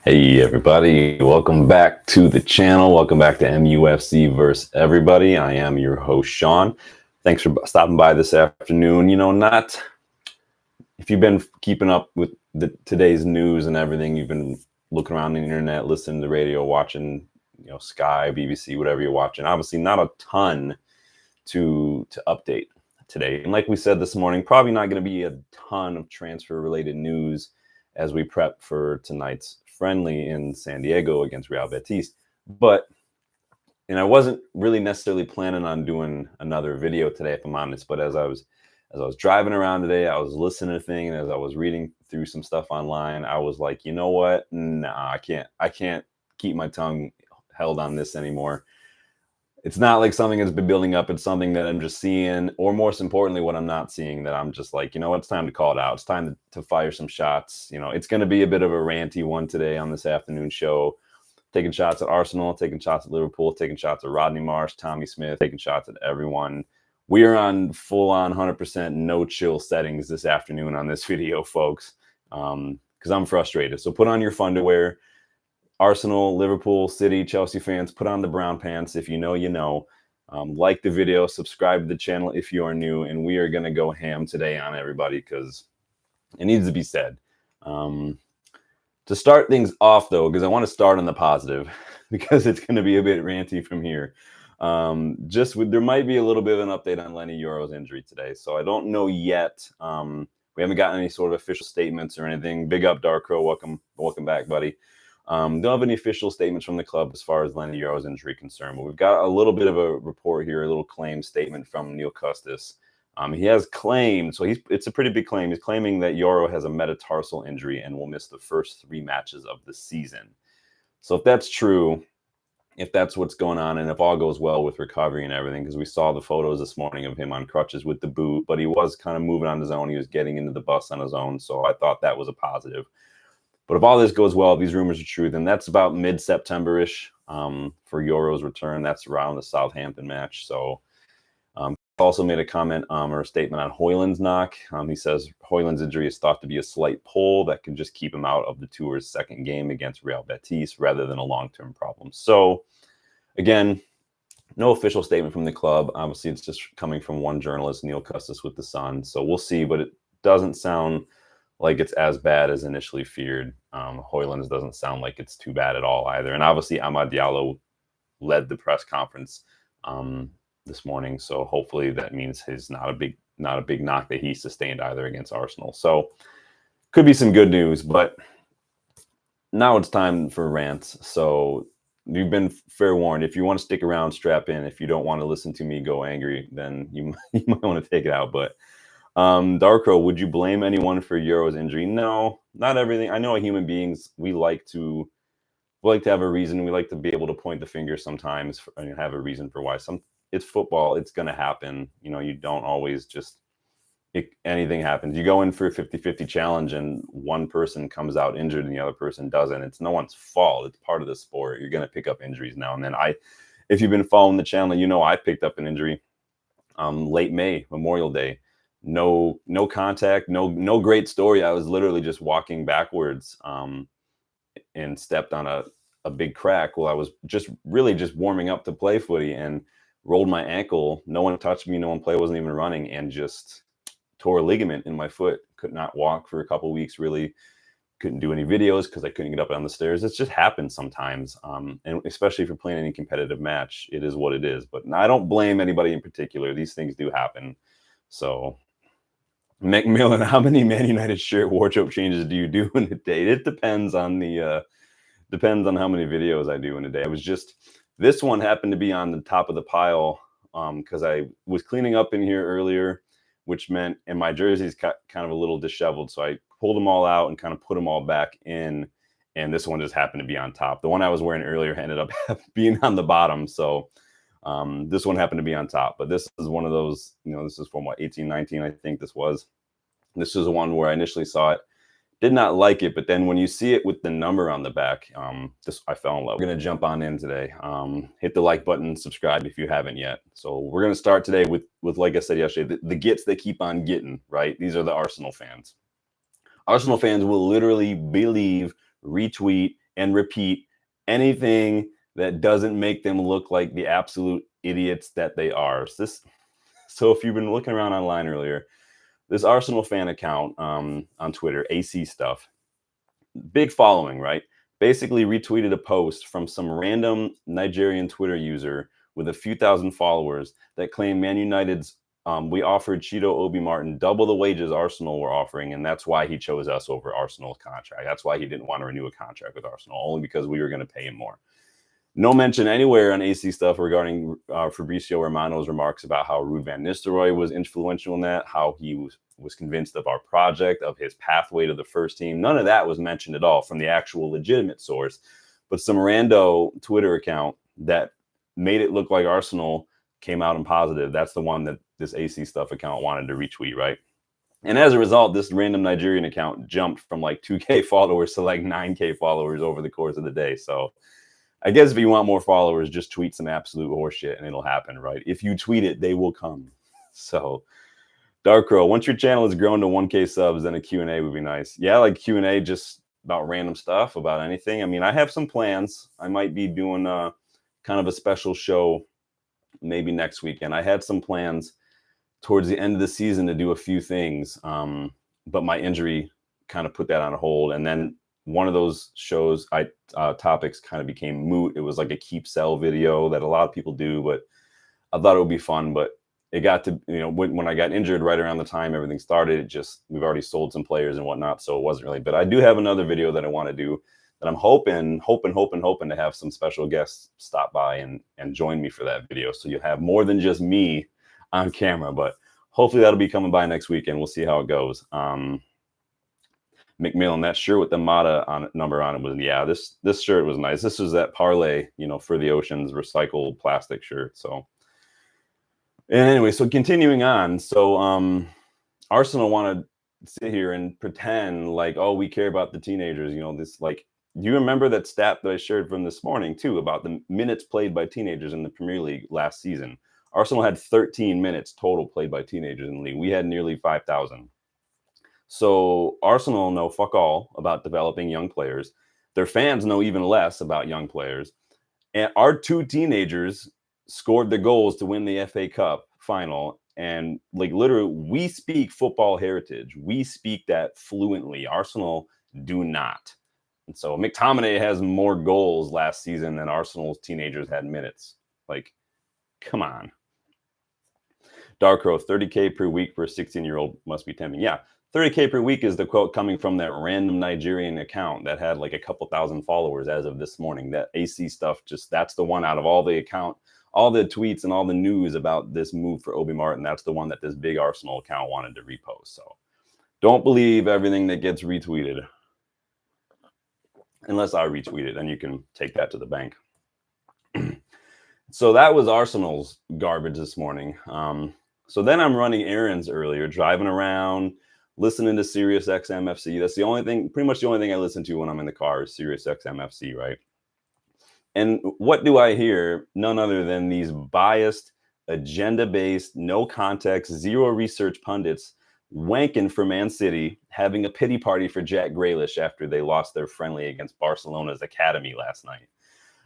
Hey everybody, welcome back to the channel. Welcome back to MUFC vs. Everybody. I am your host, Sean. Thanks for stopping by this afternoon. If you've been keeping up with today's news and everything, you've been looking around the internet, listening to the radio, watching, Sky, BBC, whatever you're watching. Obviously not a ton to update today. And like we said this morning, probably not going to be a ton of transfer related news as we prep for tonight's friendly in San Diego against Real Betis. And I wasn't really necessarily planning on doing another video today, if I'm honest, but as I was driving around today, I was listening to things, and as I was reading through some stuff online, I was like, you know what? Nah, I can't keep my tongue held on this anymore. It's not like something that's been building up. It's something that I'm just seeing, or most importantly, what I'm not seeing, that I'm just like, it's time to call it out. It's time to fire some shots. It's going to be a bit of a ranty one today on this afternoon show, taking shots at Arsenal, taking shots at Liverpool, taking shots at Rodney Marsh, Tommy Smith, taking shots at everyone. We are on full-on 100% no-chill settings this afternoon on this video, folks, because I'm frustrated. So put on your underwear. Arsenal, Liverpool, City, Chelsea fans, put on the brown pants. If you know, you know. Like the video, subscribe to the channel if you are new, and we are going to go ham today on everybody because it needs to be said. To start things off, though, because I want to start on the positive because it's going to be a bit ranty from here. There might be a little bit of an update on Lenny Yoro's injury today, so I don't know yet. We haven't gotten any sort of official statements or anything. Big up, Dark Crow. Welcome back, buddy. Don't have any official statements from the club as far as Lenny Yoro's injury concerned, but we've got a little bit of a report here, a little claim statement from Neil Custis. He has claimed, it's a pretty big claim. He's claiming that Yoro has a metatarsal injury and will miss the first 3 matches of the season. So if that's true, if that's what's going on, and if all goes well with recovery and everything, because we saw the photos this morning of him on crutches with the boot, but he was kind of moving on his own. He was getting into the bus on his own, so I thought that was a positive. But if all this goes well, if these rumors are true, then that's about mid-September-ish for Yoro's return. That's around the Southampton match. So also made a comment or a statement on Hojlund's knock. He says Hojlund's injury is thought to be a slight pull that can just keep him out of the tour's second game against Real Betis rather than a long-term problem. So, again, no official statement from the club. Obviously, it's just coming from one journalist, Neil Custis with The Sun. So we'll see, but it doesn't sound like it's as bad as initially feared. Hojlund's doesn't sound like it's too bad at all either. And obviously, Amad Diallo led the press conference this morning, so hopefully that means he's not a big knock that he sustained either against Arsenal. So could be some good news, but now it's time for rants. So you've been fair warned. If you want to stick around, strap in. If you don't want to listen to me go angry, then you might want to take it out. But Darko, would you blame anyone for Yoro's injury? No, not everything. I know human beings, we like to have a reason. We like to be able to point the finger sometimes and have a reason for why. It's football. It's going to happen. You don't always just, anything happens. You go in for a 50-50 challenge and one person comes out injured and the other person doesn't. It's no one's fault. It's part of the sport. You're going to pick up injuries now and then. If you've been following the channel, I picked up an injury late May, Memorial Day. No contact, no great story. I was literally just walking backwards and stepped on a big crack while I was just warming up to play footy and rolled my ankle. No one touched me, no one played, wasn't even running, and just tore a ligament in my foot. Could not walk for a couple of weeks, really. Couldn't do any videos because I couldn't get up on the stairs. It's just happens sometimes. And especially if you're playing any competitive match, it is what it is. But I don't blame anybody in particular. These things do happen. So Macmillan, how many Man United shirt wardrobe changes do you do in a day? It depends on how many videos I do in a day. This one happened to be on the top of the pile because I was cleaning up in here earlier, which meant, and my jersey's kind of a little disheveled, so I pulled them all out and kind of put them all back in, and this one just happened to be on top. The one I was wearing earlier ended up being on the bottom, so this one happened to be on top. But this is one of those, this is from 1819, I think this was. This is one where I initially saw it, did not like it, but then when you see it with the number on the back, I fell in love. We're going to jump on in today. Hit the like button, subscribe if you haven't yet. So we're going to start today with like I said yesterday, the gets they keep on getting, right? These are the Arsenal fans. Arsenal fans will literally believe, retweet, and repeat anything that doesn't make them look like the absolute idiots that they are. So if you've been looking around online earlier, this Arsenal fan account on Twitter, AC Stuff, big following, right? Basically retweeted a post from some random Nigerian Twitter user with a few thousand followers that claimed Man United's we offered Cheeto Obi Martin double the wages Arsenal were offering, and that's why he chose us over Arsenal's contract. That's why he didn't want to renew a contract with Arsenal, only because we were going to pay him more. No mention anywhere on AC Stuff regarding Fabrizio Romano's remarks about how Ruud van Nistelrooy was influential in that, how he was convinced of our project, of his pathway to the first team. None of that was mentioned at all from the actual legitimate source, but some rando Twitter account that made it look like Arsenal came out in positive. That's the one that this AC Stuff account wanted to retweet, right? And as a result, this random Nigerian account jumped from like 2K followers to like 9K followers over the course of the day. So I guess if you want more followers, just tweet some absolute horseshit and it'll happen, right? If you tweet it, they will come. So Dark Crow, once your channel has grown to 1K subs, then a Q&A would be nice. Yeah, like Q&A just about random stuff, about anything. I mean, I have some plans. I might be doing kind of a special show maybe next weekend. I had some plans towards the end of the season to do a few things, but my injury kind of put that on hold. And then one of those shows, topics kind of became moot. It was like a keep sell video that a lot of people do, but I thought it would be fun. But it got to, when I got injured right around the time everything started, we've already sold some players and whatnot, so it wasn't really. But I do have another video that I want to do that I'm hoping to have some special guests stop by and join me for that video. So you'll have more than just me on camera, but hopefully that'll be coming by next week and we'll see how it goes. McMillan, that shirt with the Mata number on it was, yeah, this shirt was nice. This was that Parlay, for the Oceans recycled plastic shirt. So, and anyway, so continuing on. So Arsenal want to sit here and pretend like, oh, we care about the teenagers. This, like, do you remember that stat that I shared from this morning too about the minutes played by teenagers in the Premier League last season? Arsenal had 13 minutes total played by teenagers in the league. We had nearly 5,000. So Arsenal know fuck all about developing young players. Their fans know even less about young players. And our two teenagers scored the goals to win the FA Cup final. And like literally, we speak football heritage. We speak that fluently. Arsenal do not. And so McTominay has more goals last season than Arsenal's teenagers had minutes. Like, come on. Dark Crow, 30K per week for a 16-year-old must be tempting. Yeah, 30K per week is the quote coming from that random Nigerian account that had like a couple thousand followers as of this morning. That AC Stuff, that's the one out of all the tweets and all the news about this move for Obi Martin. That's the one that this big Arsenal account wanted to repost. So don't believe everything that gets retweeted. Unless I retweet it, then you can take that to the bank. So that was Arsenal's garbage this morning. So then I'm running errands earlier, driving around, listening to Sirius XM FC. That's pretty much the only thing I listen to when I'm in the car is Sirius XM FC, right? And what do I hear? None other than these biased, agenda-based, no context, zero research pundits wanking for Man City, having a pity party for Jack Grealish after they lost their friendly against Barcelona's academy last night.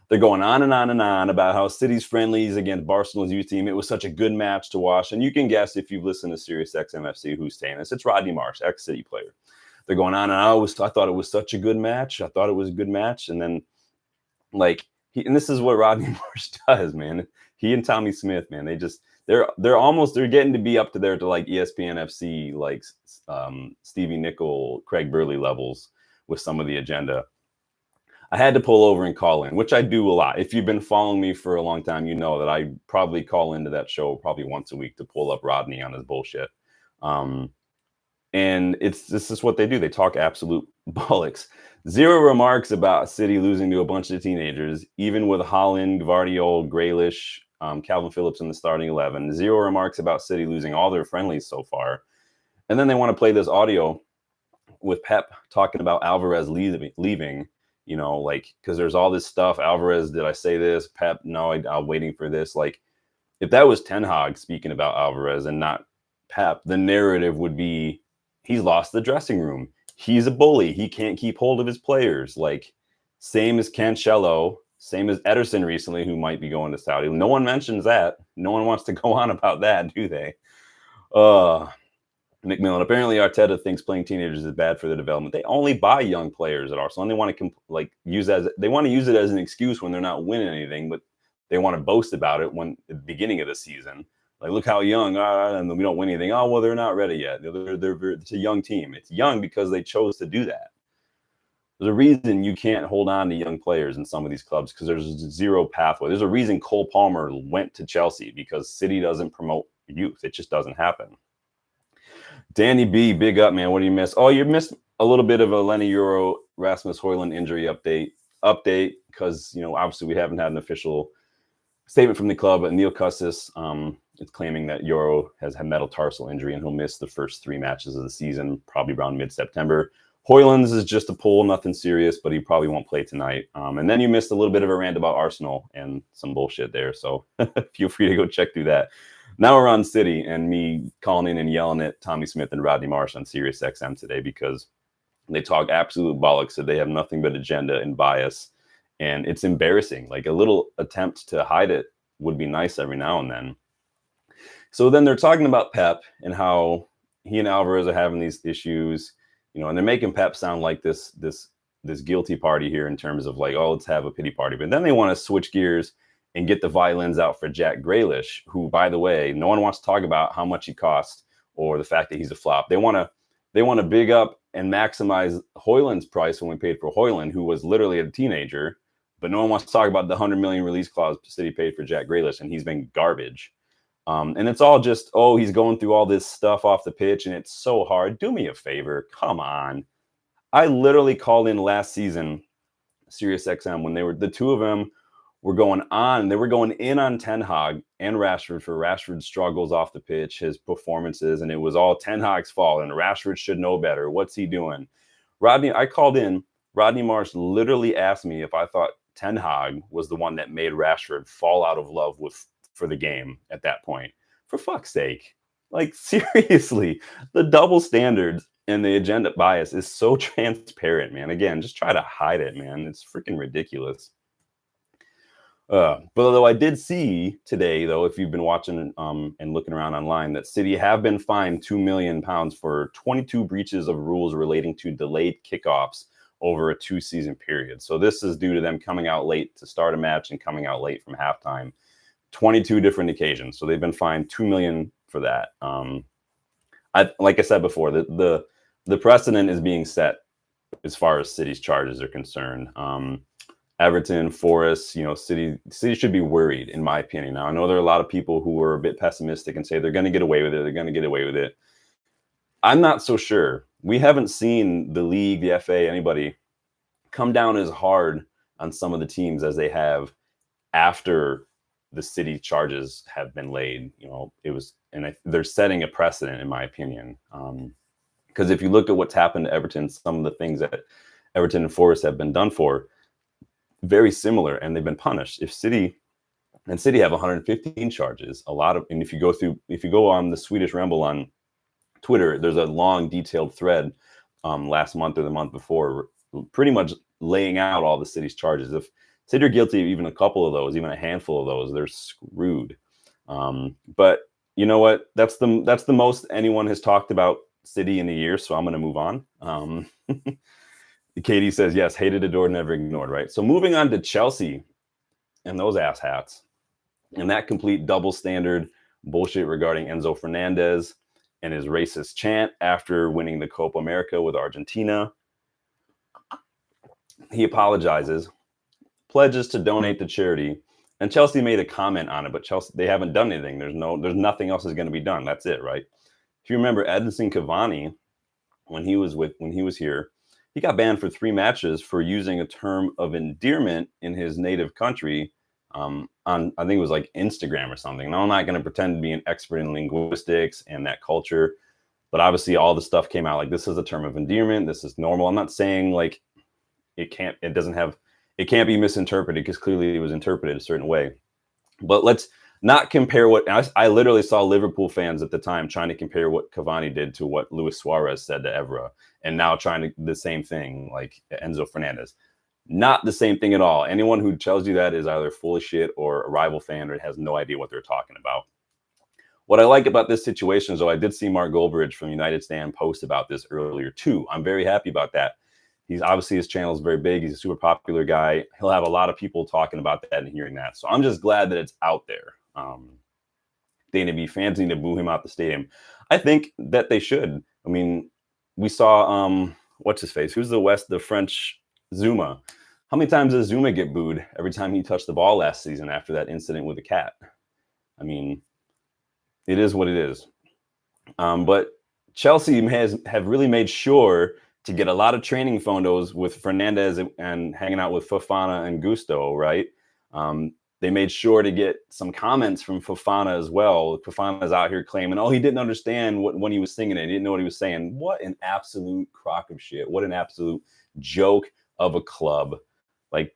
They're going on and on and on about how City's friendlies against Barcelona's youth team, it was such a good match to watch. And you can guess if you've listened to Sirius XMFC who's saying this. It's Rodney Marsh, ex-City player. They're going on and on. I thought it was such a good match. I thought it was a good match. And then, like, and this is what Rodney Marsh does, man. He and Tommy Smith, man, they're getting to be up to like ESPN FC, like Stevie Nicol, Craig Burley levels with some of the agenda. I had to pull over and call in, which I do a lot. If you've been following me for a long time, you know that I probably call into that show probably once a week to pull up Rodney on his bullshit. And this is what they do. They talk absolute bollocks. Zero remarks about City losing to a bunch of teenagers, even with Hojlund, Gvardiol, Grealish, Calvin Phillips in the starting 11. Zero remarks about City losing all their friendlies so far. And then they want to play this audio with Pep talking about Alvarez leaving, because there's all this stuff. Alvarez, did I say this? Pep, no, I'm waiting for this. Like, if that was Ten Hag speaking about Alvarez and not Pep, the narrative would be he's lost the dressing room. He's a bully. He can't keep hold of his players. Like, Same as Cancelo, same as Ederson recently, who might be going to Saudi. No one mentions that. No one wants to go on about that, do they? McMillan. Apparently, Arteta thinks playing teenagers is bad for their development. They only buy young players at Arsenal, and they want to use it as an excuse when they're not winning anything, but they want to boast about it when at the beginning of the season. Like, look how young, and we don't win anything. Oh, well, they're not ready yet. It's a young team. It's young because they chose to do that. There's a reason you can't hold on to young players in some of these clubs because there's zero pathway. There's a reason Cole Palmer went to Chelsea because City doesn't promote youth. It just doesn't happen. Danny B, big up, man. What do you miss? Oh, you missed a little bit of a Lenny Yoro, Rasmus Hojlund injury update because, obviously we haven't had an official statement from the club, but Neil Custis is claiming that Yoro has had metatarsal injury and he'll miss the first 3 matches of the season, probably around mid-September. Hojlund's is just a pull, nothing serious, but he probably won't play tonight. And then you missed a little bit of a rant about Arsenal and some bullshit there, so feel free to go check through that. Now we're on City and me calling in and yelling at Tommy Smith and Rodney Marsh on Sirius XM today because they talk absolute bollocks, so they have nothing but agenda and bias. And it's embarrassing. Like, a little attempt to hide it would be nice every now and then. So then they're talking about Pep and how he and Alvarez are having these issues, and they're making Pep sound like this guilty party here in terms of like, oh, let's have a pity party. But then they want to switch gears and get the violins out for Jack Grealish, who, by the way, no one wants to talk about how much he costs or the fact that he's a flop. They want to big up and maximize Hojlund's price when we paid for Hojlund, who was literally a teenager, but no one wants to talk about the 100 million release clause City paid for Jack Grealish, and he's been garbage. And it's all just, oh, he's going through all this stuff off the pitch, and it's so hard. Do me a favor. Come on. I literally called in last season, Sirius XM, when the two of them were going on. They were going in on Ten Hag and Rashford for Rashford's struggles off the pitch, his performances, and it was all Ten Hag's fault, and Rashford should know better. What's he doing? I called in. Rodney Marsh literally asked me if I thought Ten Hag was the one that made Rashford fall out of love for the game at that point. For fuck's sake. Like, seriously, the double standards and the agenda bias is so transparent, man. Again, just try to hide it, man. It's freaking ridiculous. But although I did see today, though, if you've been watching and looking around online, that City have been fined £2 million for 22 breaches of rules relating to delayed kickoffs over a 2-season period. So this is due to them coming out late to start a match and coming out late from halftime. 22 different occasions. So they've been fined $2 million for that. Like I said before, the precedent is being set as far as City's charges are concerned. Everton, Forest, City should be worried, in my opinion. Now, I know there are a lot of people who are a bit pessimistic and say they're going to get away with it. They're going to get away with it. I'm not so sure. We haven't seen the league, the FA, anybody come down as hard on some of the teams as they have after the City charges have been laid. They're setting a precedent, in my opinion. Because if you look at what's happened to Everton, some of the things that Everton and Forest have been done for, very similar, and they've been punished. If City have 115 charges, and if you go on the Swedish Ramble on Twitter, there's a long detailed thread last month or the month before, pretty much laying out all the City's charges. If City are guilty of even a couple of those, even a handful of those, they're screwed. But you know what? That's the most anyone has talked about City in a year, so I'm going to move on. Katie says, yes, hated, adored, never ignored, right? So moving on to Chelsea and those asshats and that complete double standard bullshit regarding Enzo Fernandez and his racist chant after winning the Copa America with Argentina. He apologizes, pledges to donate to charity, and Chelsea made a comment on it, but they haven't done anything. There's nothing else is going to be done. That's it, right? If you remember Edinson Cavani, when he was here, he got banned for 3 matches for using a term of endearment in his native country on, I think it was like Instagram or something. Now, I'm not going to pretend to be an expert in linguistics and that culture, but obviously all the stuff came out like this is a term of endearment. This is normal. I'm not saying like it can't be misinterpreted because clearly it was interpreted a certain way. But let's not compare what I literally saw Liverpool fans at the time trying to compare what Cavani did to what Luis Suarez said to Evra, and now trying to the same thing like Enzo Fernandez. Not the same thing at all. Anyone who tells you that is either full of shit or a rival fan or has no idea what they're talking about. What I like about this situation is, though, I did see Mark Goldbridge from United Stand post about this earlier too. I'm very happy about that. He's obviously, his channel is very big. He's a super popular guy. He'll have a lot of people talking about that and hearing that. So I'm just glad that it's out there. They need to be, fans need to boo him out the stadium. I think that they should. I mean, we saw what's his face? Who's the French Zuma? How many times does Zuma get booed every time he touched the ball last season after that incident with the cat? I mean, it is what it is. But Chelsea have really made sure to get a lot of training photos with Fernandez and hanging out with Fofana and Gusto, right? They made sure to get some comments from Fofana as well. Fofana's out here claiming, oh, he didn't understand when he was singing it. He didn't know what he was saying. What an absolute crock of shit. What an absolute joke of a club. Like,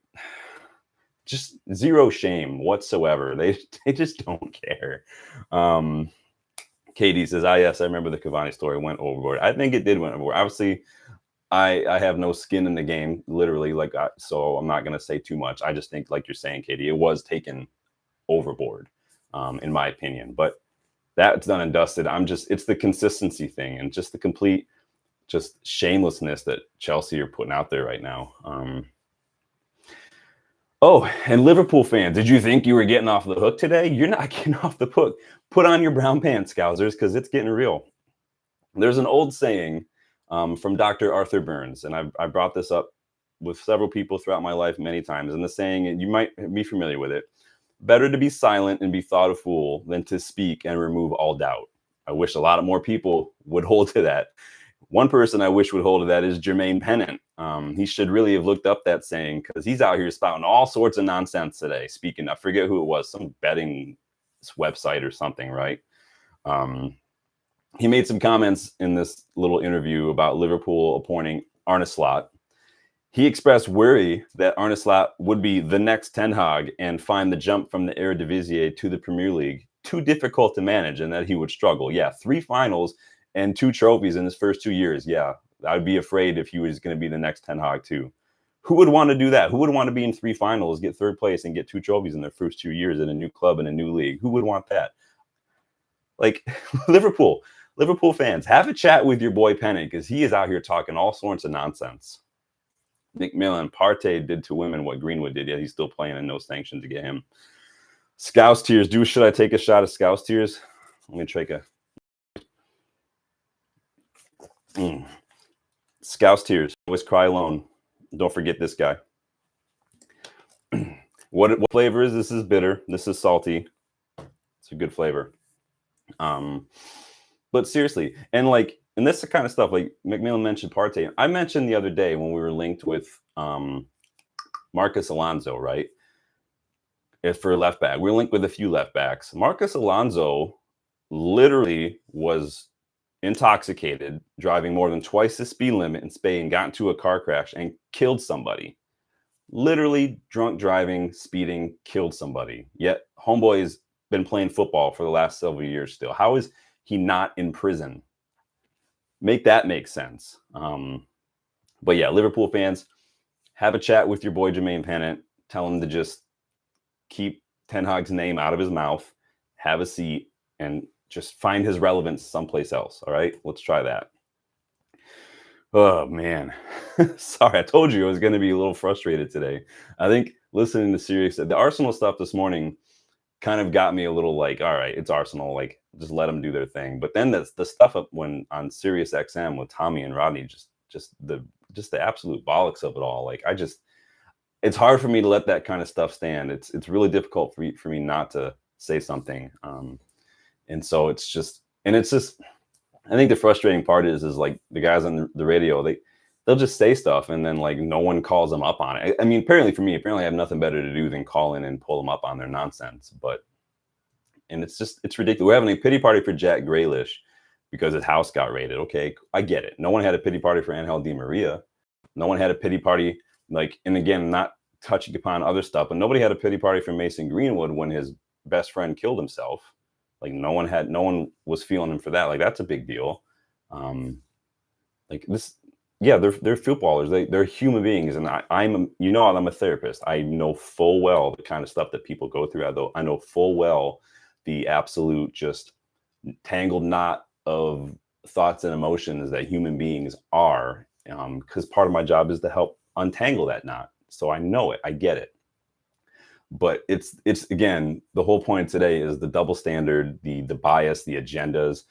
just zero shame whatsoever. They just don't care. Katie says, yes, I remember the Cavani story went overboard. I think it did went overboard. Obviously, I have no skin in the game, literally, so I'm not going to say too much. I just think, like you're saying, Katie, it was taken overboard, in my opinion. But that's done and dusted. It's the consistency thing and just the complete just shamelessness that Chelsea are putting out there right now. Oh, and Liverpool fans, did you think you were getting off the hook today? You're not getting off the hook. Put on your brown pants, Scousers, because it's getting real. There's an old saying from Dr. Arthur Burns, and I brought this up with several people throughout my life many times. And the saying, you might be familiar with it: better to be silent and be thought a fool than to speak and remove all doubt. I wish a lot more people would hold to that. One person I wish would hold to that is Jermaine Pennant. He should really have looked up that saying, because he's out here spouting all sorts of nonsense today. Speaking, I forget who it was, some betting website or something, right? He made some comments in this little interview about Liverpool appointing Arne Slot. He expressed worry that Arne Slot would be the next Ten Hag and find the jump from the Eredivisie to the Premier League too difficult to manage, and that he would struggle. Yeah, 3 finals and 2 trophies in his first 2 years. Yeah, I'd be afraid if he was going to be the next Ten Hag too. Who would want to do that? Who would want to be in 3 finals, get 3rd place, and get 2 trophies in their first 2 years in a new club and a new league? Who would want that? Like, Liverpool fans, have a chat with your boy Pennant, because he is out here talking all sorts of nonsense. McMillan, Partey did to women what Greenwood did. Yeah, he's still playing and no sanction to get him. Scouse tears. Should I take a shot of Scouse tears? Let me take a Scouse tears. Always cry alone. Don't forget this guy. What flavor is this? Is bitter. This is salty. It's a good flavor. But seriously, and this is the kind of stuff, like McMillan mentioned Partey. I mentioned the other day when we were linked with Marcus Alonso, right? For left back, we were linked with a few left backs. Marcus Alonso literally was intoxicated, driving more than twice the speed limit in Spain, got into a car crash and killed somebody. Literally drunk driving, speeding, killed somebody. Yet homeboy's been playing football for the last several years still. How is he not in prison? Make that make sense. But yeah, Liverpool fans, have a chat with your boy Jermaine Pennant. Tell him to just keep Ten Hag's name out of his mouth, have a seat, and just find his relevance someplace else. All right, let's try that. Oh man, sorry, I told you I was going to be a little frustrated today. I think listening to the Arsenal stuff this morning kind of got me a little like, all right, it's Arsenal, like just let them do their thing. But then the stuff up when on Sirius XM with Tommy and Rodney, just the absolute bollocks of it all. Like it's hard for me to let that kind of stuff stand. It's really difficult for me not to say something. And so it's just I think the frustrating part is like the guys on the radio, they'll just say stuff and then like no one calls them up on it. I mean, apparently I have nothing better to do than call in and pull them up on their nonsense. And it's ridiculous. We're having a pity party for Jack Grealish because his house got raided. Okay, I get it. No one had a pity party for Angel Di Maria. No one had a pity party, and again, not touching upon other stuff, but nobody had a pity party for Mason Greenwood when his best friend killed himself. Like no one was feeling him for that. Like that's a big deal. Like this, yeah, they're footballers. They're human beings, and I'm a therapist. I know full well the kind of stuff that people go through. I know full well the absolute just tangled knot of thoughts and emotions that human beings are. Because part of my job is to help untangle that knot. So I know it. I get it. But it's again, the whole point today is the double standard, the bias, the agendas,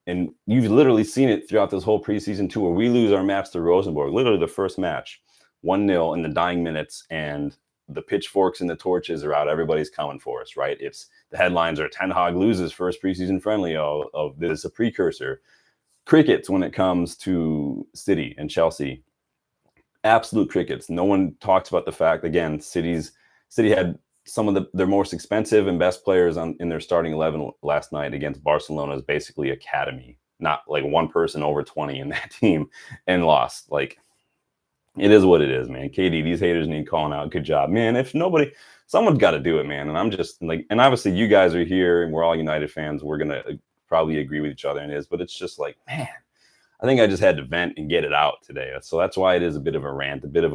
and you've literally seen it throughout this whole preseason tour. We lose our match to Rosenborg, literally the first match, 1-0 in the dying minutes, and the pitchforks and the torches are out. Everybody's coming for us, right? It's the headlines are Ten Hag loses first preseason friendly of this is a precursor. Crickets when it comes to City and Chelsea. Absolute crickets. No one talks about the fact, again, City had some of their most expensive and best players in their starting 11 last night against Barcelona's basically academy. Not like one person over 20 in that team, and lost. Like, it is what it is, man. KD, these haters need calling out. Good job, man. If nobody, someone's got to do it, man. And I'm just like, and obviously you guys are here and we're all United fans. We're going to probably agree with each other in this, but it's just like, man, I think I just had to vent and get it out today. So that's why it is a bit of a rant, a bit of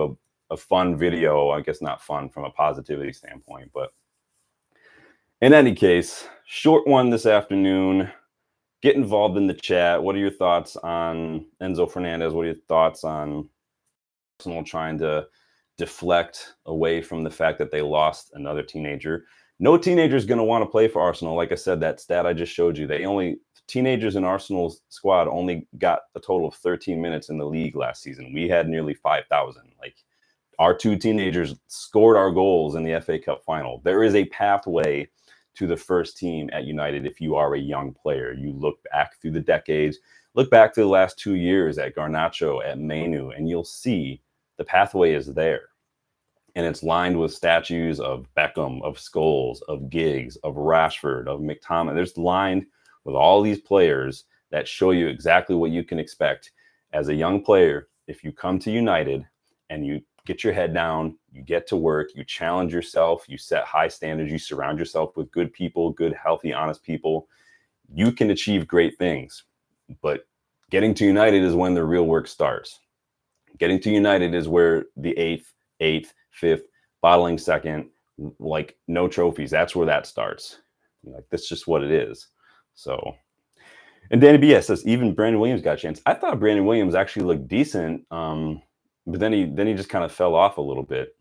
a fun video. I guess not fun from a positivity standpoint, but in any case, short one this afternoon. Get involved in the chat. What are your thoughts on Enzo Fernandez? What are your thoughts on Arsenal trying to deflect away from the fact that they lost another teenager? No teenager is going to want to play for Arsenal. Like I said, that stat I just showed you, teenagers in Arsenal's squad only got a total of 13 minutes in the league last season. We had nearly 5,000. Like, our two teenagers scored our goals in the FA Cup final. There is a pathway to the first team at United if you are a young player. You look back through the decades, look back to the last 2 years at Garnacho, at Mainu, and you'll see the pathway is there. And it's lined with statues of Beckham, of Scholes, of Giggs, of Rashford, of McTominay. There's lined with all these players that show you exactly what you can expect as a young player if you come to United and you get your head down, you get to work, you challenge yourself, you set high standards, you surround yourself with good people, good, healthy, honest people. You can achieve great things. But getting to United is when the real work starts. Getting to United is where the eighth, fifth, bottling second, like no trophies. That's where that starts. Like, that's just what it is. So, and Danny BS says even Brandon Williams got a chance. I thought Brandon Williams actually looked decent, but then he just kind of fell off a little bit.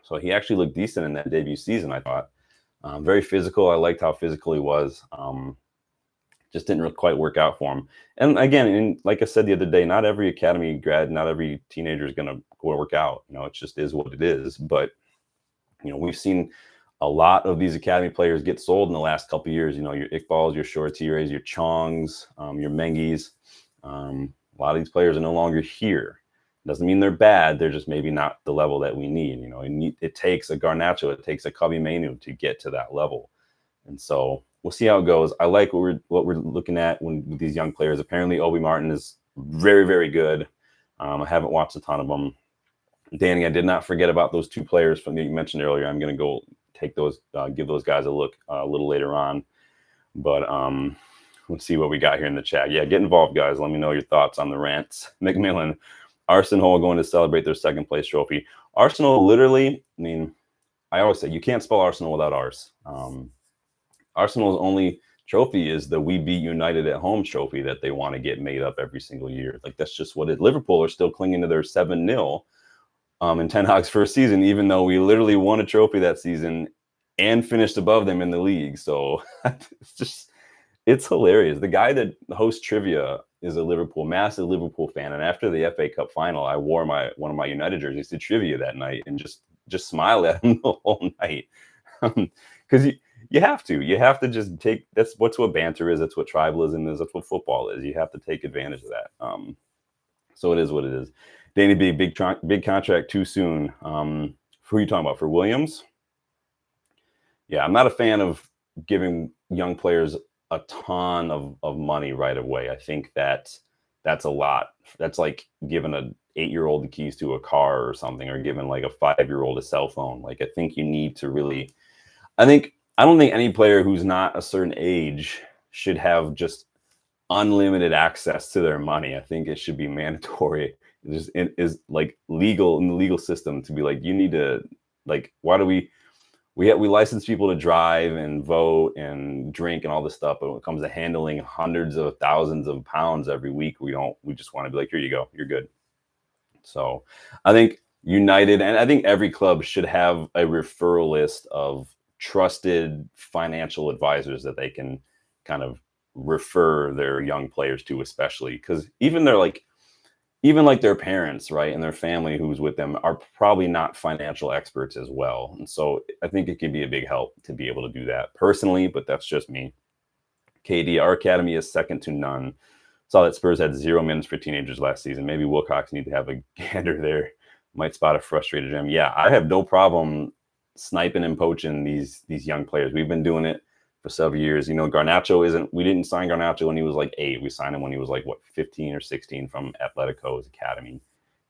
So he actually looked decent in that debut season, I thought. Very physical. I liked how physical he was. Just didn't really quite work out for him. And again, like I said the other day, not every academy grad, not every teenager is going to go work out. It just is what it is. But, we've seen a lot of these academy players get sold in the last couple of years. Your Iqbals, your Shortires, your Chongs, your Mengies. A lot of these players are no longer here. Doesn't mean they're bad. They're just maybe not the level that we need. It takes a Garnacho, it takes a Cubby Mainu to get to that level. And so we'll see how it goes. I like what we're looking at with these young players. Apparently, Obi Martin is very, very good. I haven't watched a ton of them. Danny, I did not forget about those two players from that you mentioned earlier. I'm going to go take those, give those guys a look a little later on. But let's see what we got here in the chat. Yeah, get involved, guys. Let me know your thoughts on the rants. McMillan, Arsenal going to celebrate their second place trophy. Arsenal, literally, I always say you can't spell Arsenal without Ars. Arsenal's only trophy is the We Beat United at Home trophy that they want to get made up every single year. Like, that's just what it is. Liverpool are still clinging to their 7-0 in Ten Hag's first season, even though we literally won a trophy that season and finished above them in the league. So it's hilarious. The guy that hosts trivia is a massive Liverpool fan. And after the FA Cup final, I wore one of my United jerseys to trivia that night and just smile at him the whole night. Because you have to just take, that's what banter is. That's what tribalism is. That's what football is. You have to take advantage of that. So it is what it is. Danny B, big contract too soon. Who are you talking about? For Williams? Yeah, I'm not a fan of giving young players a ton of money right away. I think that's a lot. That's like giving an 8-year-old the keys to a car or something, or giving like a 5-year-old a cell phone. Like, I think you need to really, I don't think any player who's not a certain age should have just unlimited access to their money. I think it should be mandatory is like legal in the legal system to be like, you need to, like, why do we license people to drive and vote and drink and all this stuff, but when it comes to handling hundreds of thousands of pounds every week, we just want to be like, here you go, you're good. So I think United, and I think every club should have a referral list of trusted financial advisors that they can kind of refer their young players to, especially because even like their parents, right, and their family who's with them are probably not financial experts as well. And so I think it could be a big help to be able to do that personally, but that's just me. KD, our academy is second to none. Saw that Spurs had 0 minutes for teenagers last season. Maybe Wilcox need to have a gander there. Might spot a frustrated him. Yeah, I have no problem sniping and poaching these young players. We've been doing it for several years. You know, Garnacho isn't. We didn't sign Garnacho when he was like 8. We signed him when he was like 15 or 16 from Atletico's academy.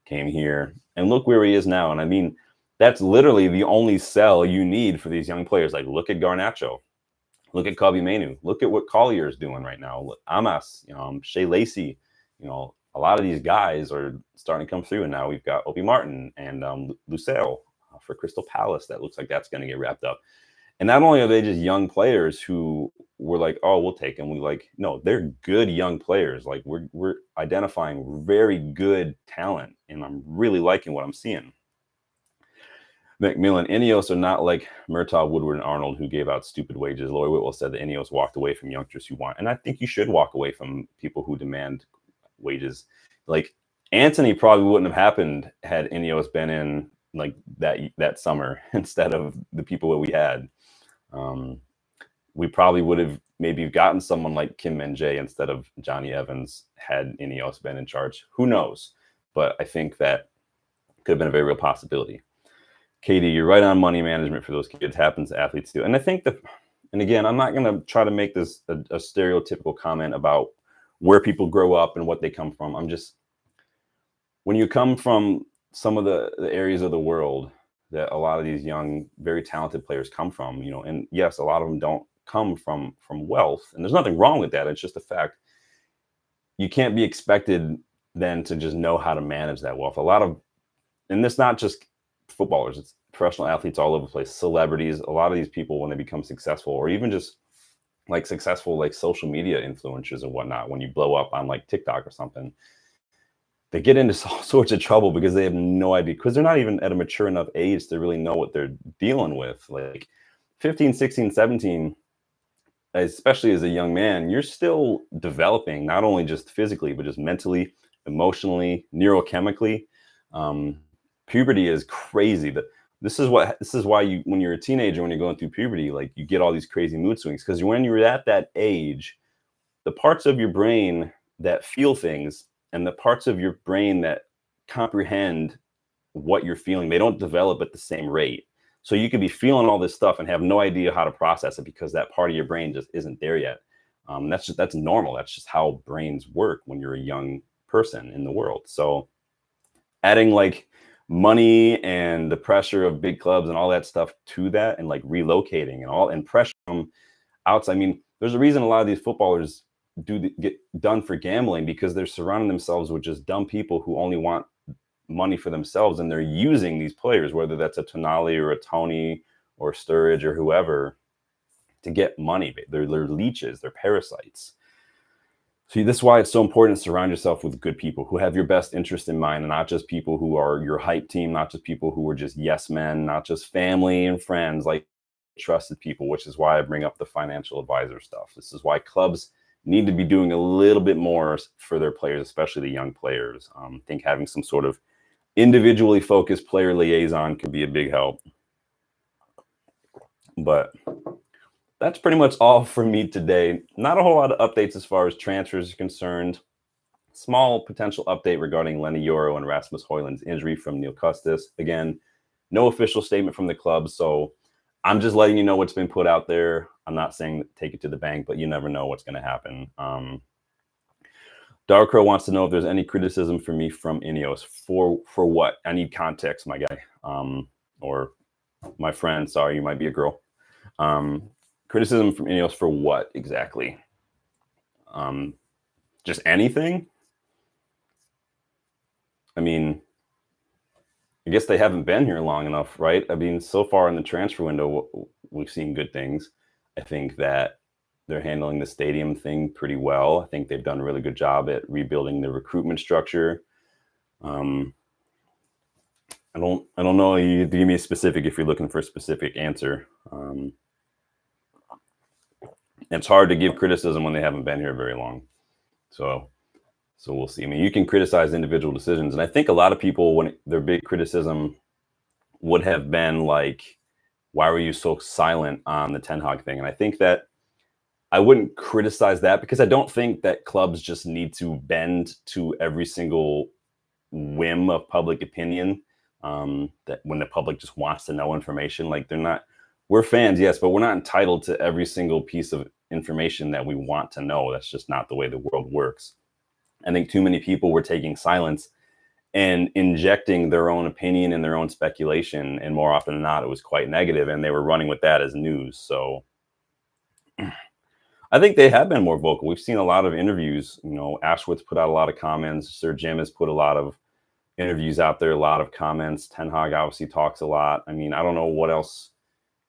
Came here and look where he is now. And I mean, that's literally the only sell you need for these young players. Like, look at Garnacho. Look at Kobe Mainu. Look at what Collier is doing right now. Look, Amas, Shea Lacey, a lot of these guys are starting to come through. And now we've got Obi Martin and Lucille for Crystal Palace. That looks like that's going to get wrapped up. And not only are they just young players who were like, oh, we'll take them. No, they're good young players. Like we're identifying very good talent. And I'm really liking what I'm seeing. McMillan, Ineos are not like Murtaugh, Woodward, and Arnold, who gave out stupid wages. Lori Whitwell said that Ineos walked away from youngsters who want, and I think you should walk away from people who demand wages. Like Anthony probably wouldn't have happened had Ineos been in like that summer instead of the people that we had. We probably would have maybe gotten someone like Kim Min-jae instead of Johnny Evans had Ineos been in charge. Who knows? But I think that could have been a very real possibility. Katie, you're right on money management for those kids. Happens to athletes too. And I think and again, I'm not going to try to make this a stereotypical comment about where people grow up and what they come from. When you come from some of the areas of the world that a lot of these young, very talented players come from, and yes, a lot of them don't come from wealth, and there's nothing wrong with that. It's just a fact. You can't be expected then to just know how to manage that wealth. And it's not just footballers, it's professional athletes all over the place, celebrities. A lot of these people, when they become successful, or even just like successful like social media influencers and whatnot, when you blow up on like TikTok or something, they get into all sorts of trouble because they have no idea, because they're not even at a mature enough age to really know what they're dealing with. Like 15, 16, 17, especially as a young man, you're still developing, not only just physically, but just mentally, emotionally, neurochemically. Puberty is crazy. This is why when you're a teenager, when you're going through puberty, like you get all these crazy mood swings, because when you're at that age, the parts of your brain that feel things and the parts of your brain that comprehend what you're feeling, they don't develop at the same rate. So you could be feeling all this stuff and have no idea how to process it because that part of your brain just isn't there yet. That's normal. That's just how brains work when you're a young person in the world. So adding like money and the pressure of big clubs and all that stuff to that, and like relocating and pressure from outside. I mean, there's a reason a lot of these footballers get done for gambling, because they're surrounding themselves with just dumb people who only want money for themselves, and they're using these players, whether that's a Tonali or a Tony or Sturridge or whoever, to get money. They're leeches, they're parasites. So this is why it's so important to surround yourself with good people who have your best interest in mind, and not just people who are your hype team, not just people who are just yes men, not just family and friends, like trusted people, which is why I bring up the financial advisor stuff. This is why clubs need to be doing a little bit more for their players, especially the young players. I think having some sort of individually focused player liaison could be a big help. But that's pretty much all for me today. Not a whole lot of updates as far as transfers are concerned. Small potential update regarding Lenny Yoro and Rasmus Hojlund's injury from Neil Custis. Again, no official statement from the club, so I'm just letting you know what's been put out there. I'm not saying take it to the bank, but you never know what's going to happen. Darkrow wants to know if there's any criticism for me from Ineos. For what? I need context, my guy. Or my friend. Sorry, you might be a girl. Criticism from Ineos for what exactly? Just anything? I mean, I guess they haven't been here long enough, right? I mean, so far in the transfer window, we've seen good things. I think that they're handling the stadium thing pretty well. I think they've done a really good job at rebuilding the recruitment structure. Um, I don't know. You give me a specific if you're looking for a specific answer. It's hard to give criticism when they haven't been here very long. So we'll see. I mean, you can criticize individual decisions, and I think a lot of people, when their big criticism would have been like, why were you so silent on the Ten Hag thing? And I think that I wouldn't criticize that because I don't think that clubs just need to bend to every single whim of public opinion. That when the public just wants to know information, like they're not, we're fans, yes, but we're not entitled to every single piece of information that we want to know. That's just not the way the world works. I think too many people were taking silence and injecting their own opinion and their own speculation. And more often than not, it was quite negative, and they were running with that as news. So I think they have been more vocal. We've seen a lot of interviews. You know, Ashworth's put out a lot of comments. Sir Jim has put a lot of interviews out there, a lot of comments. Ten Hag obviously talks a lot. I mean, I don't know what else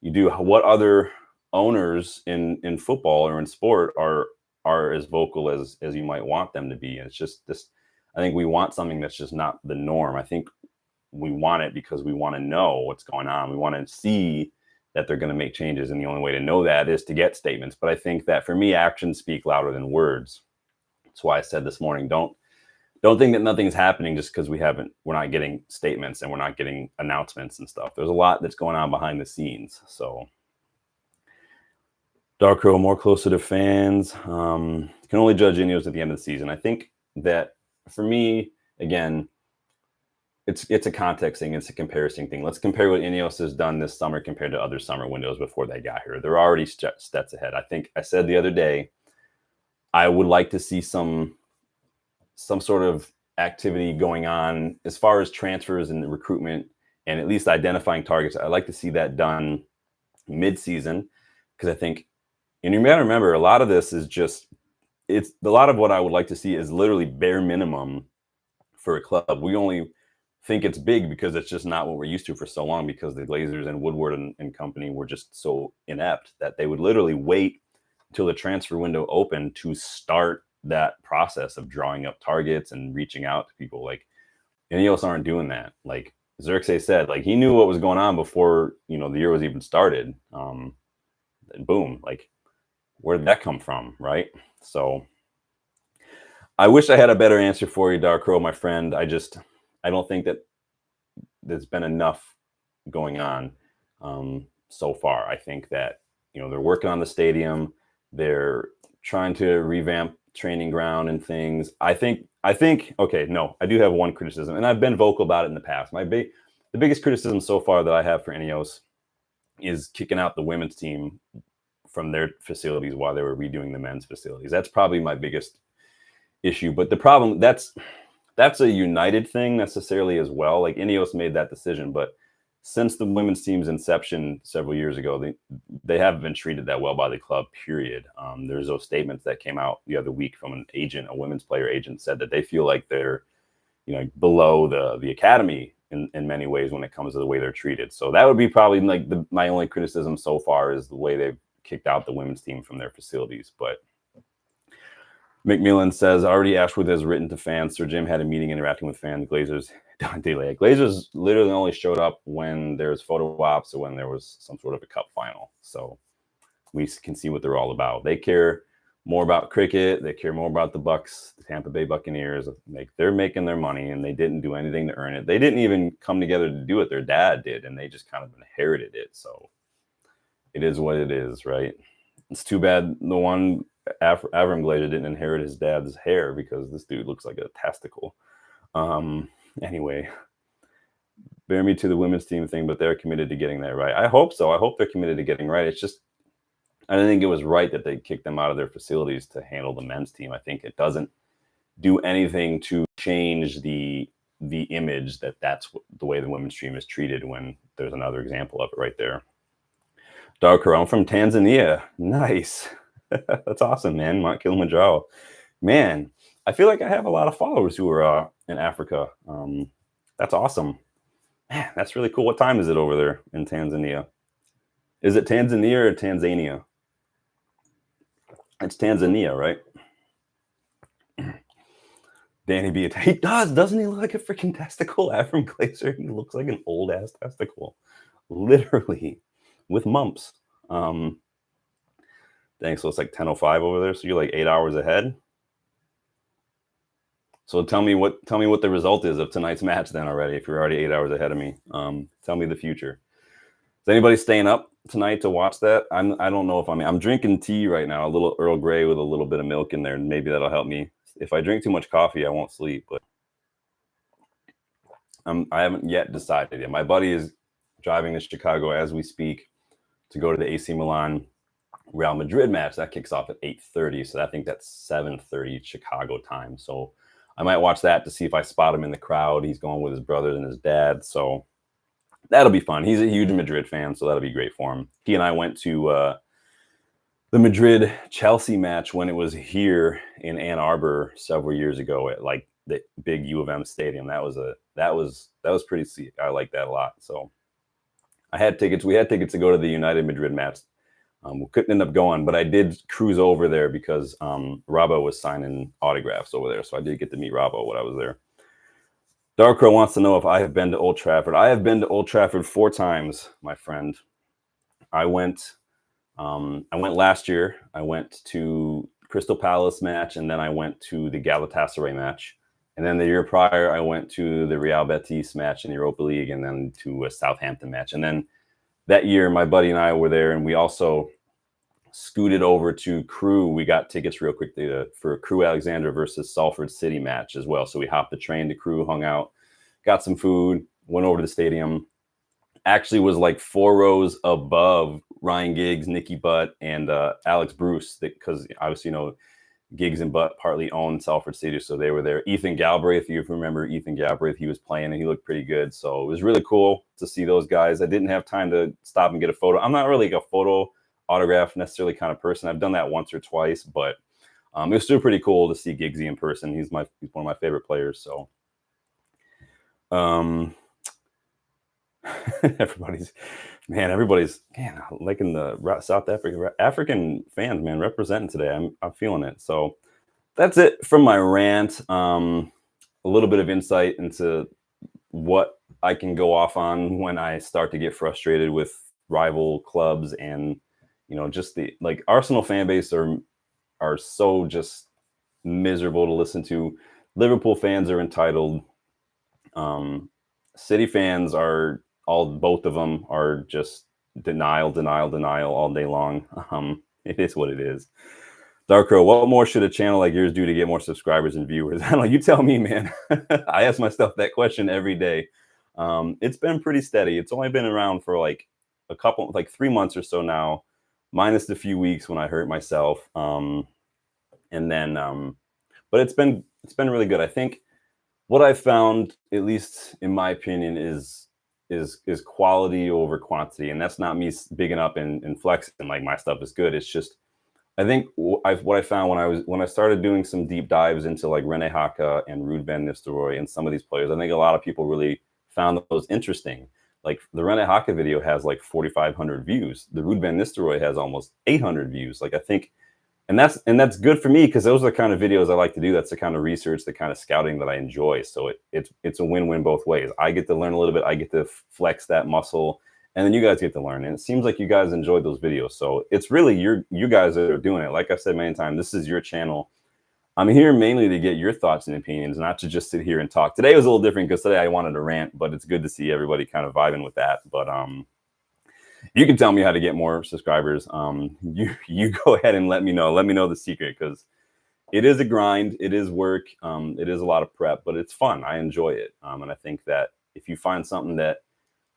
you do. What other owners in football or in sport are as vocal as you might want them to be? And it's just this. I think we want something that's just not the norm. I think we want it because we want to know what's going on. We want to see that they're going to make changes, and the only way to know that is to get statements. But I think that for me, actions speak louder than words. That's why I said this morning, don't think that nothing's happening just because we're not getting statements and we're not getting announcements and stuff. There's a lot that's going on behind the scenes. So Dark Crow, more closer to fans. Can only judge Ineos at the end of the season. I think that for me, again, it's a context thing. It's a comparison thing. Let's compare what Ineos has done this summer compared to other summer windows before they got here. They're already steps ahead. I think I said the other day, I would like to see some sort of activity going on as far as transfers and recruitment and at least identifying targets. I'd like to see that done mid-season because I think, and you got to remember, a lot of this is just, it's a lot of what I would like to see is literally bare minimum for a club. We only think it's big because it's just not what we're used to for so long, because the Glazers and Woodward and company were just so inept that they would literally wait until the transfer window opened to start that process of drawing up targets and reaching out to people. Like, Ineos aren't doing that. Like Xerxes said, like he knew what was going on before, you know, the year was even started. And boom, like where did that come from, right? So I wish I had a better answer for you, Dark Crow, my friend. I don't think that there's been enough going on so far. I think that, you know, they're working on the stadium. They're trying to revamp training ground and things. I think, okay, no, I do have one criticism, and I've been vocal about it in the past. The biggest criticism so far that I have for Ineos is kicking out the women's team from their facilities while they were redoing the men's facilities. That's probably my biggest issue. But the problem, that's a United thing necessarily as well. Like Ineos made that decision, but since the women's team's inception several years ago, they haven't been treated that well by the club, period. There's those statements that came out the other week from an agent, a women's player agent, said that they feel like they're, you know, below the academy in many ways when it comes to the way they're treated. So that would be probably like my only criticism so far is the way they've kicked out the women's team from their facilities. But McMillan says, already Ashworth has written to fans. Sir Jim had a meeting interacting with fans. Glazers literally only showed up when there's photo ops or when there was some sort of a cup final. So we can see what they're all about. They care more about cricket. They care more about the Bucks, the Tampa Bay Buccaneers. Like, they're making their money, and they didn't do anything to earn it. They didn't even come together to do it. Their dad did, and they just kind of inherited it. So it is what it is, right? It's too bad the one Avram Glazer didn't inherit his dad's hair, because this dude looks like a testicle. Anyway, bear me to the women's team thing, but they're committed to getting that right. I hope so. I hope they're committed to getting right. It's just, I don't think it was right that they kicked them out of their facilities to handle the men's team. I think it doesn't do anything to change the image that that's the way the women's team is treated, when there's another example of it right there. Darker, I'm from Tanzania. Nice. That's awesome, man. Mount Kilimanjaro. Man, I feel like I have a lot of followers who are in Africa. That's awesome. Man, that's really cool. What time is it over there in Tanzania? Is it Tanzania or Tanzania? It's Tanzania, right? Danny B. He doesn't he look like a freaking testicle? Avram Glazer, he looks like an old ass testicle, literally, with mumps. Dang, so it's like 10:05 over there. So you're like 8 hours ahead. So tell me what the result is of tonight's match then already. If you're already 8 hours ahead of me, tell me the future. Is anybody staying up tonight to watch that? I don't know if I'm drinking tea right now, a little Earl Grey with a little bit of milk in there, and maybe that'll help me. If I drink too much coffee, I won't sleep. But I haven't yet decided yet. My buddy is driving to Chicago as we speak to go to the AC Milan Real Madrid match. That kicks off at 8:30, so I think that's 7:30 Chicago time. So I might watch that to see if I spot him in the crowd. He's going with his brothers and his dad, so that'll be fun. He's a huge Madrid fan, so that'll be great for him. He and I went to the Madrid Chelsea match when it was here in Ann Arbor several years ago at like the big U of M stadium. That was pretty sick. I like that a lot. So I had tickets. We had tickets to go to the United Madrid match. We couldn't end up going, but I did cruise over there because Robbo was signing autographs over there. So I did get to meet Robbo when I was there. Darkrow wants to know if I have been to Old Trafford. I have been to Old Trafford 4 times, my friend. I went last year. I went to Crystal Palace match, and then I went to the Galatasaray match. And then the year prior, I went to the Real Betis match in the Europa League, and then to a Southampton match. And then that year, my buddy and I were there, and we also scooted over to Crewe. We got tickets real quickly for Crewe Alexandra versus Salford City match as well. So we hopped the train to Crewe, hung out, got some food, went over to the stadium. Actually was like 4 rows above Ryan Giggs, Nicky Butt, and Alex Bruce, because obviously, Giggs and Butt partly owned Salford City, so they were there. Ethan Galbraith, if you remember Ethan Galbraith, he was playing and he looked pretty good. So it was really cool to see those guys. I didn't have time to stop and get a photo. I'm not really like a photo autograph necessarily kind of person. I've done that once or twice, but it was still pretty cool to see Giggsy in person. He's one of my favorite players. So everybody's liking the South African fans, man, representing today. I'm feeling it. So that's it from my rant. A little bit of insight into what I can go off on when I start to get frustrated with rival clubs, and just the Arsenal fan base are so just miserable to listen to. Liverpool fans are entitled. City fans are both of them are just denial all day long. It is what it is. Darkrow, what more should a channel like yours do to get more subscribers and viewers? I don't know. You tell me, man. I ask myself that question every day. It's been pretty steady. It's only been around for like 3 months or so now, minus the few weeks when I hurt myself. But it's been really good. I think what I found, at least in my opinion, is quality over quantity, and that's not me bigging up and flexing like my stuff is good. It's just I think what I found when I started doing some deep dives into like Rene Haka and Ruud van Nistelrooy and some of these players, I think a lot of people really found those interesting. Like the Rene Haka video has like 4,500 views. The Ruud van Nistelrooy has almost 800 views. Like I think, and that's good for me because those are the kind of videos I like to do. That's the kind of research, the kind of scouting that I enjoy. So it's a win-win both ways. I get to learn a little bit. I get to flex that muscle, and then you guys get to learn. And it seems like you guys enjoyed those videos. So it's really you guys that are doing it. Like I said many times, this is your channel. I'm here mainly to get your thoughts and opinions, not to just sit here and talk. Today was a little different because today I wanted to rant, but it's good to see everybody kind of vibing with that. But you can tell me how to get more subscribers. You go ahead and let me know. Let me know the secret, because it is a grind. It is work. It is a lot of prep, but it's fun. I enjoy it. And I think that if you find something that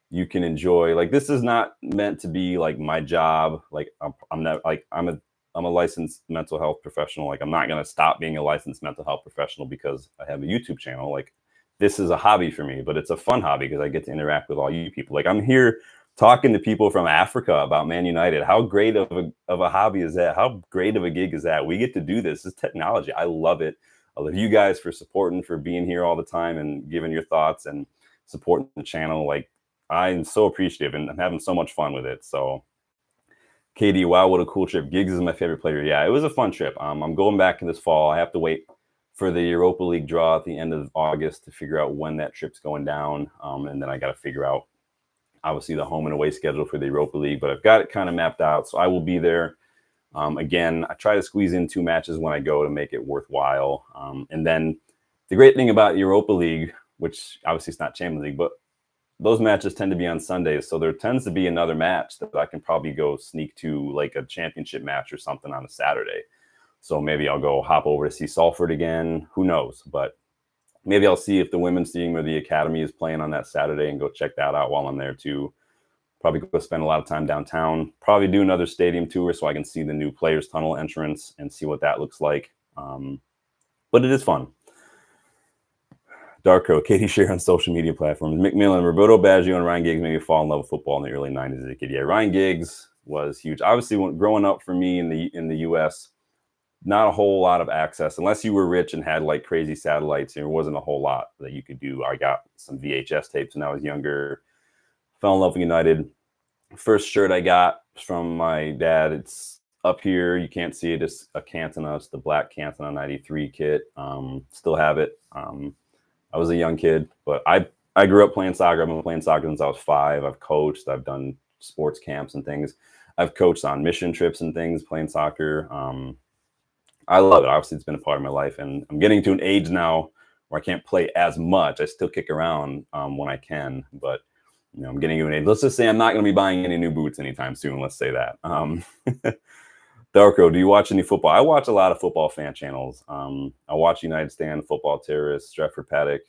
you can enjoy, like this is not meant to be like my job. Like I'm a licensed mental health professional. Like I'm not going to stop being a licensed mental health professional because I have a YouTube channel. Like this is a hobby for me, but it's a fun hobby because I get to interact with all you people. Like I'm here talking to people from Africa about Man United. How great of a hobby is that? How great of a gig is that? We get to do this. It's technology. I love it. I love you guys for supporting, for being here all the time and giving your thoughts and supporting the channel. Like, I'm so appreciative and I'm having so much fun with it. So KD, wow, what a cool trip. Giggs is my favorite player. Yeah, it was a fun trip. I'm going back in this fall. I have to wait for the Europa League draw at the end of August to figure out when that trip's going down. And then I got to figure out, obviously, the home and away schedule for the Europa League. But I've got it kind of mapped out. So I will be there. Again, I try to squeeze in 2 matches when I go to make it worthwhile. And then the great thing about Europa League, which obviously it's not Champions League, but those matches tend to be on Sundays. So there tends to be another match that I can probably go sneak to, like a championship match or something on a Saturday. So maybe I'll go hop over to see Salford again. Who knows? But maybe I'll see if the women's team or the academy is playing on that Saturday and go check that out while I'm there too. Probably go spend a lot of time downtown. Probably do another stadium tour so I can see the new Players Tunnel entrance and see what that looks like. But it is fun. Darko, Katie share on social media platforms. McMillan, Roberto Baggio, and Ryan Giggs made me fall in love with football in the early 90s as a kid. Yeah, Ryan Giggs was huge. Obviously, growing up for me in the U.S., not a whole lot of access unless you were rich and had like crazy satellites. There wasn't a whole lot that you could do. I got some VHS tapes when I was younger. Fell in love with United. First shirt I got from my dad. It's up here. You can't see it. It's a Cantona. It's the black Cantona 93 kit. Still have it. I was a young kid, but I grew up playing soccer. I've been playing soccer since I was 5. I've coached. I've done sports camps and things. I've coached on mission trips and things, playing soccer. I love it. Obviously, it's been a part of my life, and I'm getting to an age now where I can't play as much. I still kick around when I can, but I'm getting to an age. Let's just say I'm not going to be buying any new boots anytime soon. Let's say that. Darko, do you watch any football? I watch a lot of football fan channels. I watch United Stand, Football Terrorist, Stratford Paddock.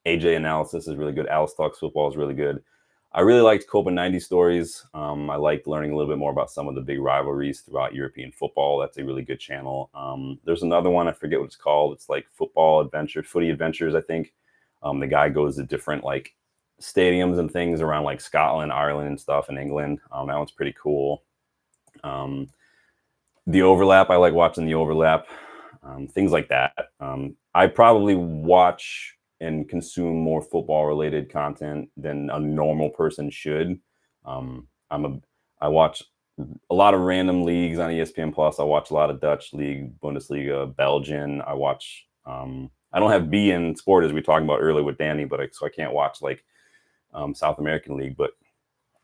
AJ Analysis is really good. Alice Talks Football is really good. I really liked Copa 90 Stories. I liked learning a little bit more about some of the big rivalries throughout European football. That's a really good channel. There's another one. I forget what it's called. It's like Football Adventures, Footy Adventures, I think. The guy goes to different like stadiums and things around like Scotland, Ireland, and stuff in England. That one's pretty cool. The Overlap, I like watching The Overlap, things like that. I probably watch and consume more football related content than a normal person should. I watch a lot of random leagues on ESPN Plus. I watch a lot of Dutch league, Bundesliga, Belgian. I watch, I don't have B in sport as we talked about earlier with Danny, but so I can't watch like South American league, but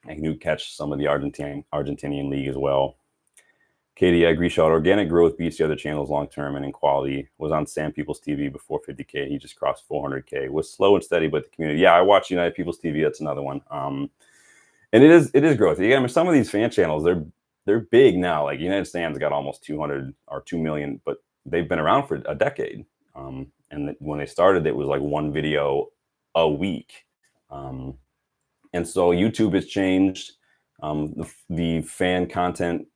I do catch some of the Argentinian league as well. Katie, I agree, Sean. Organic growth beats the other channels long term and in quality. Was on Sam People's TV before 50K. He just crossed 400K. Was slow and steady, but the community. Yeah, I watch United People's TV. That's another one. And it is growth. Yeah, I mean, some of these fan channels, they're big now. Like United Stand's got almost 200 or 2 million, but they've been around for a decade. And when they started, it was like one video a week. And so YouTube has changed. The fan content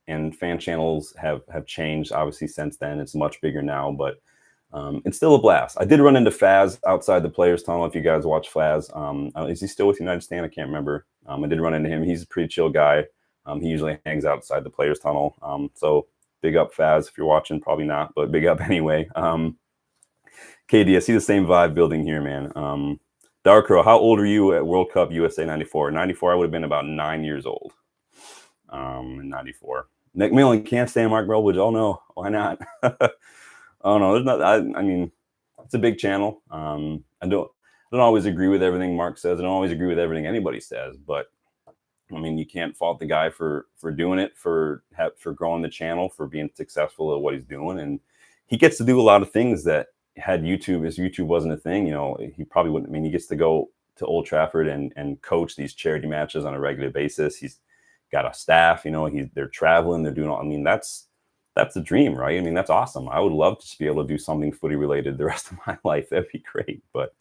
and fan channels have changed obviously since then. It's much bigger now, but it's still a blast. I did run into Faz outside the Players Tunnel. If you guys watch Faz, is he still with United Stand? I can't remember. I did run into him. He's a pretty chill guy. He usually hangs outside the Players Tunnel. So big up Faz if you're watching. Probably not, but big up anyway. KD, I see the same vibe building here, man. Darko, how old are you at World Cup USA 94? 94, I would have been about 9 years old. In 94. McMillan can't stand Mark Brelwood. Oh no, why not? Oh no, there's not. I mean, it's a big channel. I don't always agree with everything Mark says. I don't always agree with everything anybody says. But I mean, you can't fault the guy for doing it, for growing the channel, for being successful at what he's doing, and he gets to do a lot of things that had YouTube. If YouTube wasn't a thing, he probably wouldn't. I mean, he gets to go to Old Trafford and coach these charity matches on a regular basis. He's got a staff, they're traveling, they're doing all, I mean, that's the dream, right? I mean, that's awesome. I would love to just be able to do something footy related the rest of my life. That'd be great. But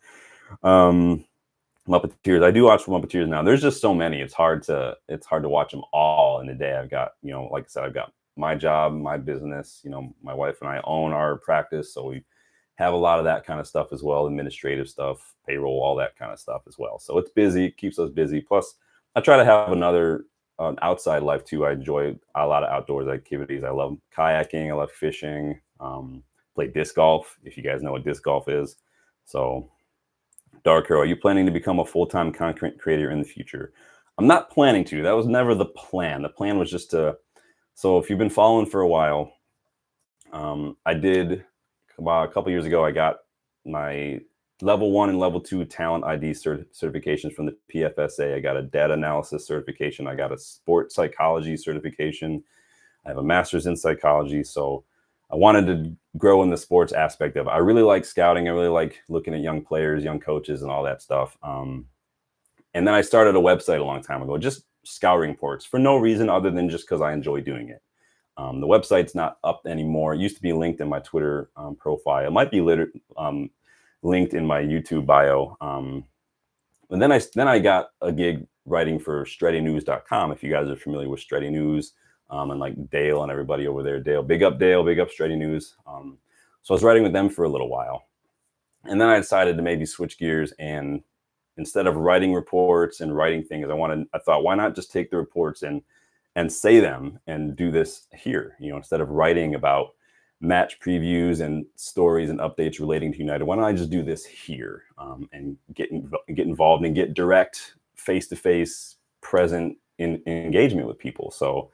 Muppeteers, I do watch Muppeteers now. There's just so many. It's hard to watch them all in a day. I've got, like I said, I've got my job, my business, my wife and I own our practice. So we have a lot of that kind of stuff as well, administrative stuff, payroll, all that kind of stuff as well. So it's busy, it keeps us busy. Plus I try to have another outside life too. I enjoy a lot of outdoors activities. I love kayaking. I love fishing. play disc golf, if you guys know what disc golf is. So, Dark Hero, are you planning to become a full-time content creator in the future? I'm not planning to. That was never the plan. The plan was just to, so if you've been following for a while, I did about a couple years ago, I got my level 1 and level 2 talent ID certifications from the PFSA. I got a data analysis certification. I got a sports psychology certification. I have a master's in psychology. So I wanted to grow in the sports aspect of it. I really like scouting. I really like looking at young players, young coaches, and all that stuff. And then I started a website a long time ago, just scouting reports for no reason other than just because I enjoy doing it. The website's not up anymore. It used to be linked in my Twitter profile. It might be linked in my YouTube bio. And then I got a gig writing for StrettyNews.com. If you guys are familiar with Stretty News, and like Dale and everybody over there, big up Stretty News. So I was writing with them for a little while, and then I decided to maybe switch gears, and instead of writing reports and writing things, I thought, why not just take the reports and say them and do this here? Instead of writing about match previews and stories and updates relating to United, why don't I just do this here, and get involved and get direct, face-to-face, present in engagement with people. So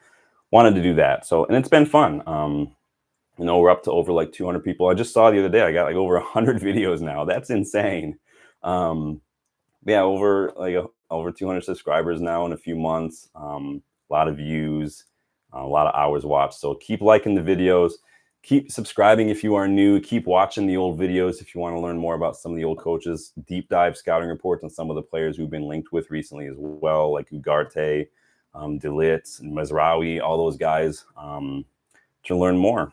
wanted to do that. So, and it's been fun. We're up to over like 200 people. I just saw the other day, I got like over 100 videos now. That's insane. Yeah, over 200 subscribers now in a few months. A lot of views, a lot of hours watched. So keep liking the videos. Keep subscribing if you are new. Keep watching the old videos if you want to learn more about some of the old coaches. Deep dive scouting reports on some of the players who've been linked with recently as well, like Ugarte, Delitz, and Mazraoui, all those guys, to learn more.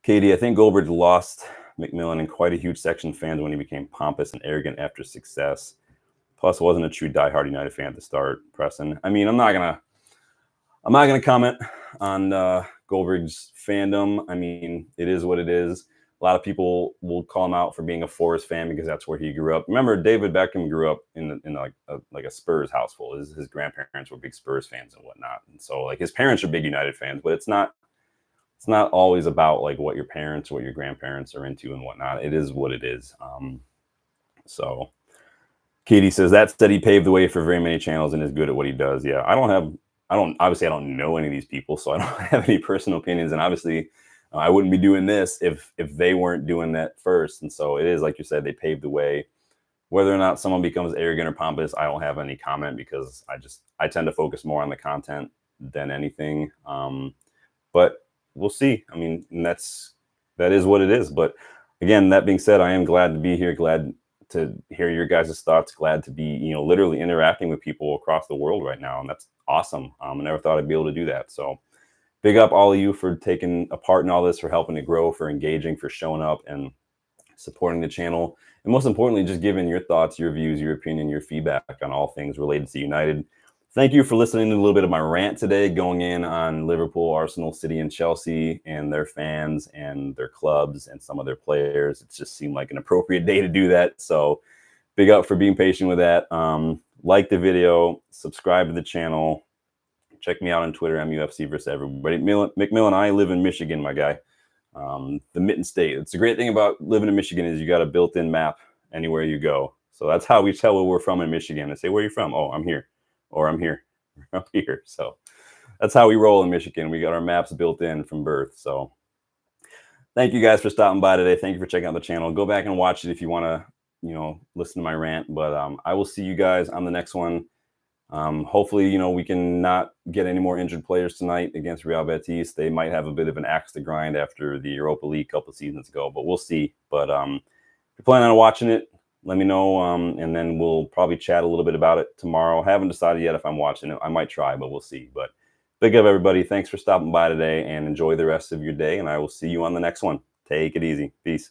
Katie, I think Goldberg lost McMillan in quite a huge section of fans when he became pompous and arrogant after success. Plus, wasn't a true diehard United fan at the start. Preston, I mean, I'm not gonna comment on Goldberg's fandom. I mean, it is what it is. A lot of people will call him out for being a Forest fan because that's where he grew up. Remember, David Beckham grew up in like a Spurs household. His grandparents were big Spurs fans and whatnot, and so like his parents are big United fans. But it's not always about like what your parents, what your grandparents are into and whatnot. It is what it is. So Katie says that said, he paved the way for very many channels and is good at what he does. Yeah, I don't know any of these people, so I don't have any personal opinions. And obviously, I wouldn't be doing this if they weren't doing that first. And so it is, like you said, they paved the way. Whether or not someone becomes arrogant or pompous, I don't have any comment because I tend to focus more on the content than anything. But we'll see. I mean, that is what it is. But again, that being said, I am glad to be here. Glad to hear your guys' thoughts. Glad to be, literally interacting with people across the world right now. And that's awesome. I never thought I'd be able to do that. So big up all of you for taking a part in all this, for helping it grow, for engaging, for showing up and supporting the channel. And most importantly, just giving your thoughts, your views, your opinion, your feedback on all things related to United. Thank you for listening to a little bit of my rant today, going in on Liverpool, Arsenal, City, and Chelsea, and their fans and their clubs and some of their players. It just seemed like an appropriate day to do that. So big up for being patient with that. Like the video, subscribe to the channel. Check me out on Twitter, MUFC versus everybody. McMillan, I live in Michigan, my guy. The Mitten State. It's a great thing about living in Michigan is you got a built-in map anywhere you go. So that's how we tell where we're from in Michigan. I say, where are you from? Oh, I'm here. Or I'm here. I'm here. So that's how we roll in Michigan. We got our maps built in from birth. So thank you guys for stopping by today. Thank you for checking out the channel. Go back and watch it if you want to, listen to my rant. But I will see you guys on the next one. Hopefully, we can not get any more injured players tonight against Real Betis. They might have a bit of an axe to grind after the Europa League a couple of seasons ago, but we'll see. But if you're planning on watching it, let me know, and then we'll probably chat a little bit about it tomorrow. I haven't decided yet if I'm watching it. I might try, but we'll see. But big up, everybody. Thanks for stopping by today, and enjoy the rest of your day, and I will see you on the next one. Take it easy. Peace.